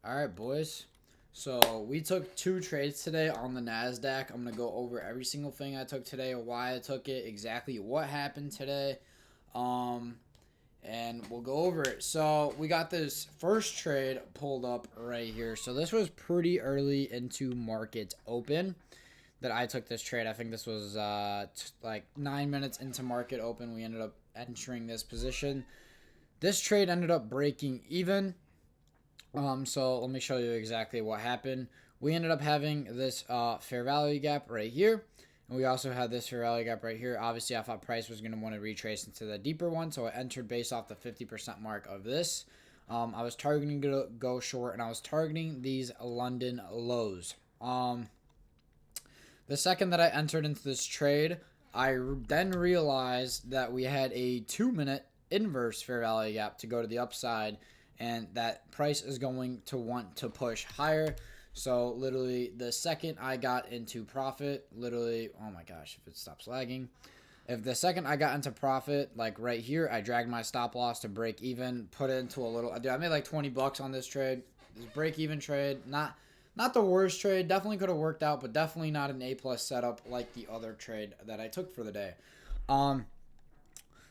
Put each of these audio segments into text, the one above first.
All right, boys. So we took two trades today on the NASDAQ. I'm going to go over every single thing I took today, why I took it, exactly what happened today. Um, and we'll go over it. So we got this first trade pulled up right here. So this was pretty early into market open that I took this trade. I think this was like 9 minutes into market open. We ended up entering this position. This trade ended up breaking even. So let me show you exactly what happened. We ended up having this fair value gap right here. And we also had this fair value gap right here. Obviously, I thought price was going to want to retrace into the deeper one. So I entered based off the 50% mark of this. I was targeting to go short, and I was targeting these London lows. The second that I entered into this trade, I then realized that we had a 2-minute inverse fair value gap to go to the upside, and that price is going to want to push higher. So literally the second I got into profit, literally, oh my gosh, if it stops lagging. If the second I got into profit, like right here, I dragged my stop loss to break even, put it into a little, I made like 20 bucks on this trade. This break even trade, not the worst trade, definitely could have worked out, but definitely not an A plus setup like the other trade that I took for the day.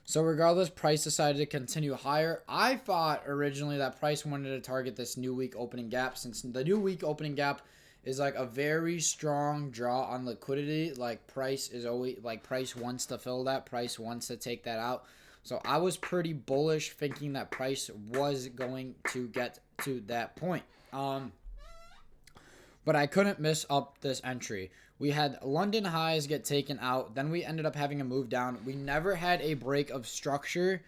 So regardless, price decided to continue higher. I thought originally that price wanted to target this new week opening gap, since the new week opening gap is like a very strong draw on liquidity. Like price is always like price wants to fill that, price wants to take that out. So I was pretty bullish, thinking that price was going to get to that point. But I couldn't miss up this entry. We had London highs get taken out. Then we ended up having a move down. We never had a break of structure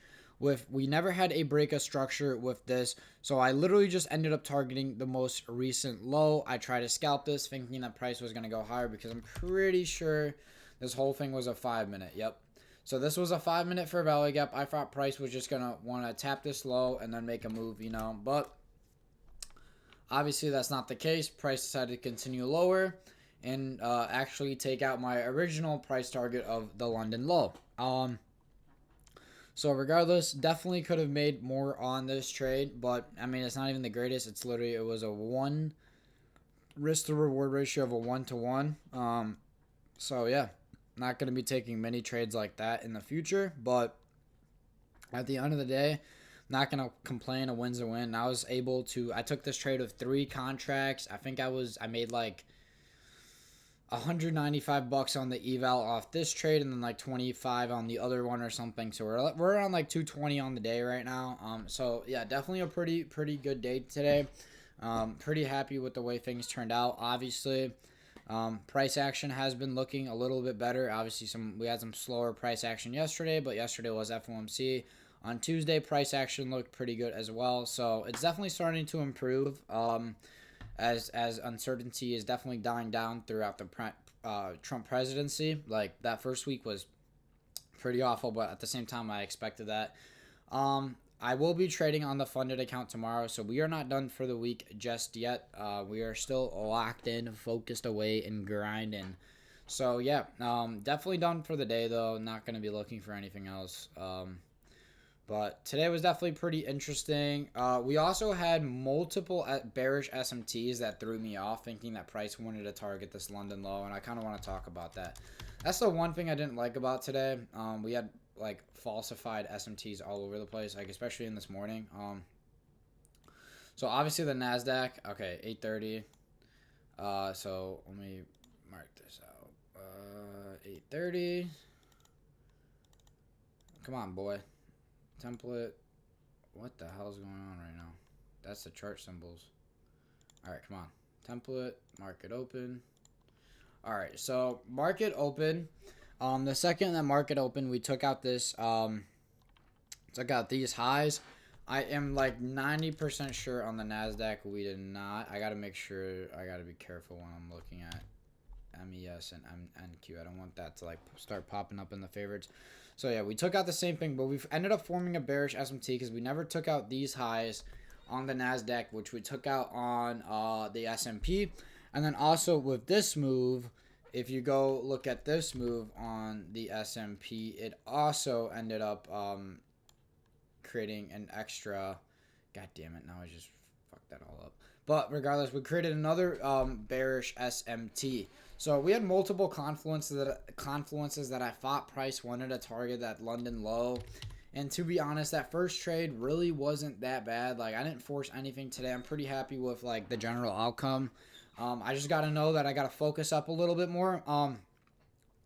with this. So I literally just ended up targeting the most recent low. I tried to scalp this thinking that price was going to go higher, because I'm pretty sure this whole thing was a 5-minute. Yep. So this was a 5-minute fair value gap. I thought price was just going to want to tap this low and then make a move, but obviously, that's not the case. Price decided to continue lower and actually take out my original price target of the London low. So regardless, definitely could have made more on this trade, but I mean, it's not even the greatest. It's literally, it was a one risk to reward ratio of a 1-to-1. So yeah, not going to be taking many trades like that in the future, but at the end of the day, not going to complain. A win's a win. I took this trade of 3 contracts. I think I made like 195 bucks on the eval off this trade, and then like 25 on the other one or something. So we're around like 220 on the day right now. So yeah, definitely a pretty good day today. Pretty happy with the way things turned out. Obviously, price action has been looking a little bit better. Obviously, we had some slower price action yesterday, but yesterday was FOMC. On Tuesday, price action looked pretty good as well. So it's definitely starting to improve. As uncertainty is definitely dying down throughout the Trump presidency. Like, that first week was pretty awful, but at the same time, I expected that. I will be trading on the funded account tomorrow, so we are not done for the week just yet. We are still locked in, focused away, and grinding. So yeah, definitely done for the day though. Not going to be looking for anything else. But today was definitely pretty interesting. We also had multiple bearish SMTs that threw me off, thinking that price wanted to target this London low, and I kind of want to talk about that. That's the one thing I didn't like about today. We had like falsified SMTs all over the place, like especially in this morning. So obviously the NASDAQ, okay, 8:30. So let me mark this out. 8:30. Come on, boy. Template. What the hell is going on right now? That's the chart symbols. Alright, come on. Template. Market open. Alright, so market open. The second that market open, we took out these highs. I am like 90% sure on the NASDAQ we did not. I gotta make sure, I gotta be careful when I'm looking at MES and NQ. I don't want that to like start popping up in the favorites. So yeah, we took out the same thing, but we've ended up forming a bearish SMT because we never took out these highs on the NASDAQ, which we took out on the S&P. And then also with this move, if you go look at this move on the S&P, it also ended up creating an extra, god damn it, now I just fucked that all up. But regardless, we created another bearish SMT. So we had multiple confluences that I thought price wanted to target that London low. And to be honest, that first trade really wasn't that bad. Like, I didn't force anything today. I'm pretty happy with like the general outcome. I just got to know that I got to focus up a little bit more.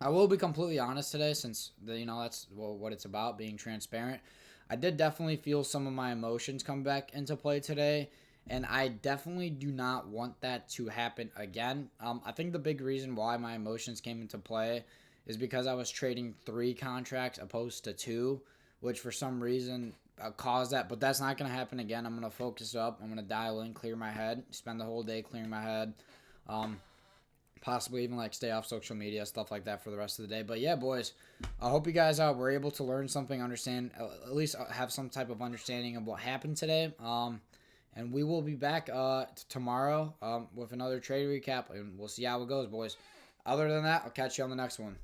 I will be completely honest today, since that's what it's about, being transparent. I did definitely feel some of my emotions come back into play today, and I definitely do not want that to happen again. I think the big reason why my emotions came into play is because I was trading 3 contracts opposed to 2, which for some reason caused that. But that's not going to happen again. I'm going to focus up. I'm going to dial in, clear my head, spend the whole day clearing my head. Possibly even like stay off social media, stuff like that for the rest of the day. But yeah, boys, I hope you guys were able to learn something, understand, at least have some type of understanding of what happened today. And we will be back tomorrow with another trade recap, and we'll see how it goes, boys. Other than that, I'll catch you on the next one.